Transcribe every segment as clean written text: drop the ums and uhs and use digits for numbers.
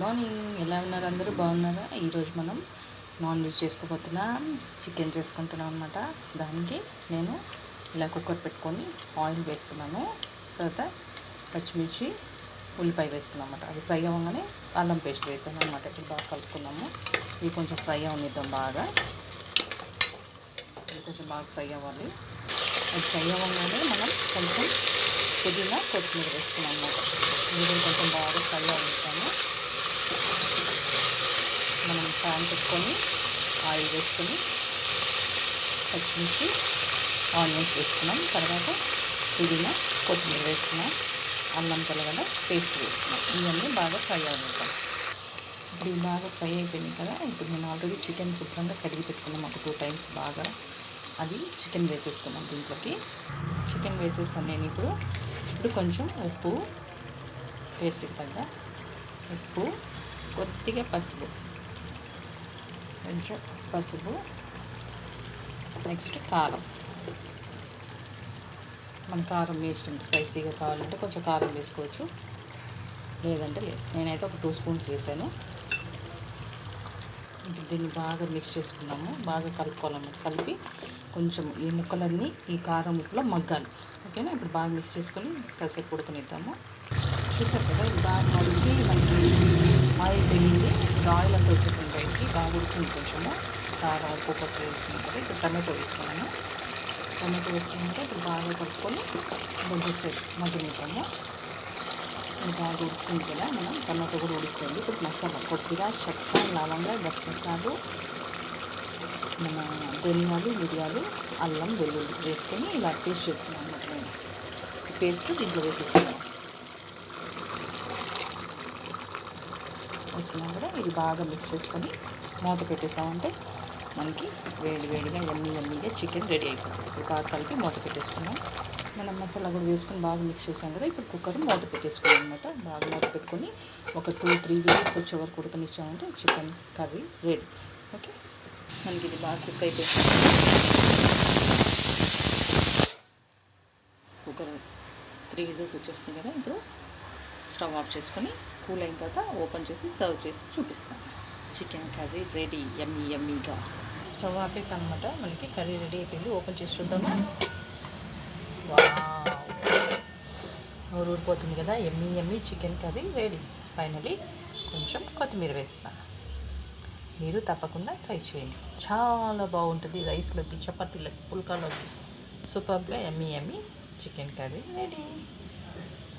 Morning ఎలా ఉన్నారు? అందరూ బాగున్నారా? ఈరోజు మనం నాన్ వెజ్ చేసుకోబోతున్నాం. చికెన్ చేసుకుంటున్నాం అనమాట. దానికి నేను ఇలా కుక్కర్ పెట్టుకొని ఆయిల్ వేసుకున్నాను. తర్వాత పచ్చిమిర్చి ఉల్లిపాయ వేసుకున్నాం అనమాట. అది ఫ్రై అవ్వగానే అల్లం పేస్ట్ వేసాను అనమాట. ఇప్పుడు బాగా కలుపుకున్నాము. ఇది కొంచెం ఫ్రై అవనిద్దాం బాగా. ఇది కొంచెం బాగా ఫ్రై అవ్వాలి. అది ఫ్రై అవ్వగానే మనం కొంచెం పుదీనా కొత్తిమీర వేసుకున్నాం అనమాట. ఇది కొంచెం బాగా ఫ్రై అవుతాము. మనం ప్యాన్ పెట్టుకొని ఆయిల్ వేసుకొని పచ్చిమిర్చి ఆనియన్స్ వేసుకున్నాం. తర్వాత పుదీనా కొత్తిమీర వేసుకున్నాం. అల్లం తెల్లగడ్డ పేస్ట్ వేసుకున్నాం. ఇవన్నీ బాగా ఫ్రై అవుతాం. ఇప్పుడు ఇవి బాగా ఫ్రై అయిపోయినాయి కదా. ఇప్పుడు నేను ఆల్రెడీ చికెన్ శుభ్రంగా కడిగి పెట్టుకున్నాం ఒక 2 times బాగా. అది చికెన్ వేసేసుకున్నాం. దీంట్లోకి చికెన్ వేసేసాను నేను. ఇప్పుడు కొంచెం ఉప్పు, టేస్ట్కి తగ్గ ఉప్పు, కొద్దిగా పసుపు, కొంచెం పసుపు, నెక్స్ట్ కారం. మన కారం మీ ఇష్టం, స్పైసీగా కావాలంటే కొంచెం కారం వేసుకోవచ్చు, లేదంటే లేదు. నేనైతే ఒక 2 spoons వేసాను. ఇప్పుడు దీన్ని బాగా మిక్స్ చేసుకున్నాము. బాగా కలుపుకోవాలన్నమాట. కలిపి కొంచెం ఈ ముక్కలన్నీ ఈ కారం ఉప్పులో మగ్గాలి. ఓకేనా? ఇప్పుడు బాగా మిక్స్ చేసుకొని కాసేపు ఉడకనిద్దాము. చూసారు కదా, ఇది బాగా మగ్గి మనకి ఆయిల్ తెలియదు. ఇప్పుడు ఆయిల్ అంతా వచ్చేసింది బయటికి. బాగా ఉడికింది. కొంచెము కారం ఉప్పు పసుపు వేసుకున్నాం కదా. ఇప్పుడు టమాటో వేసుకున్నాము. టమాటో వేసుకున్నాక ఇప్పుడు బాగా కలుపుకొని కొంచెం మగ్గనిద్దాము. ఇది బాగా ఉడుకుతుంది కదా. మనం టమాటో కూడా ఉడుకుతుంది. ఇప్పుడు మసాలా కొద్దిగా చెక్క, లవంగ, గసగసాలు, మన ధనియాలు, మిరియాలు, అల్లం, వెల్లుల్లి వేసుకొని ఇలా పేస్ట్ చేసుకున్నాం అన్నమాట. నేను పేస్ట్ దీంట్లో వేసుకున్నాం కూడా ఇది బాగా మిక్స్ చేసుకొని మూత పెట్టేసామంటే మనకి వేడిగా ఎమ్మీగా చికెన్ రెడీ అయిపోతుంది. ఇప్పుడు బాగా కలిపి మూత పెట్టేసుకున్నాం. మనం మసాలా కూడా వేసుకొని బాగా మిక్స్ చేసాం కదా. ఇప్పుడు కుక్కర్ మూత పెట్టేసుకున్నాం అనమాట. బాగా మూత పెట్టుకొని ఒక 2-3 విజిల్స్ వచ్చే వరకు ఉడకనిచ్చామంటే చికెన్ కర్రీ రెడీ. ఓకే, మనకి ఇది బాగా కుక్ అయిపోయింది. కుక్కర్ 3 విజిల్స్ వచ్చేస్తుంది కదా. ఇప్పుడు స్టవ్ ఆఫ్ చేసుకొని కూల్ అయిన తర్వాత ఓపెన్ చేసి సర్వ్ చేసి చూపిస్తాను. చికెన్ కర్రీ రెడీ, యమ్మీగా. స్టవ్ ఆపేసాను అనమాట. మనకి కర్రీ రెడీ అయిపోయింది. ఓపెన్ చేసి చూద్దాము. నోరు ఊరిపోతుంది కదా. యమ్మీ చికెన్ కర్రీ రెడీ. ఫైనలీ కొంచెం కొత్తిమీర వేస్తున్నాను. మీరు తప్పకుండా ట్రై చేయండి. చాలా బాగుంటుంది. రైస్లోకి, చపాతీలకి, పుల్కాలోకి సూపర్గా యమ్మీ chicken curry ready.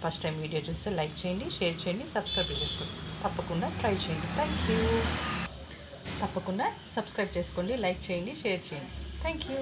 First time video చూస్తే లైక్ చేయండి, షేర్ చేయండి, సబ్స్క్రైబ్ చేసుకోండి. తప్పకుండా ట్రై చేయండి. Thank you. తప్పకుండా సబ్స్క్రైబ్ చేసుకోండి, లైక్ చేయండి, షేర్ చేయండి. Thank you.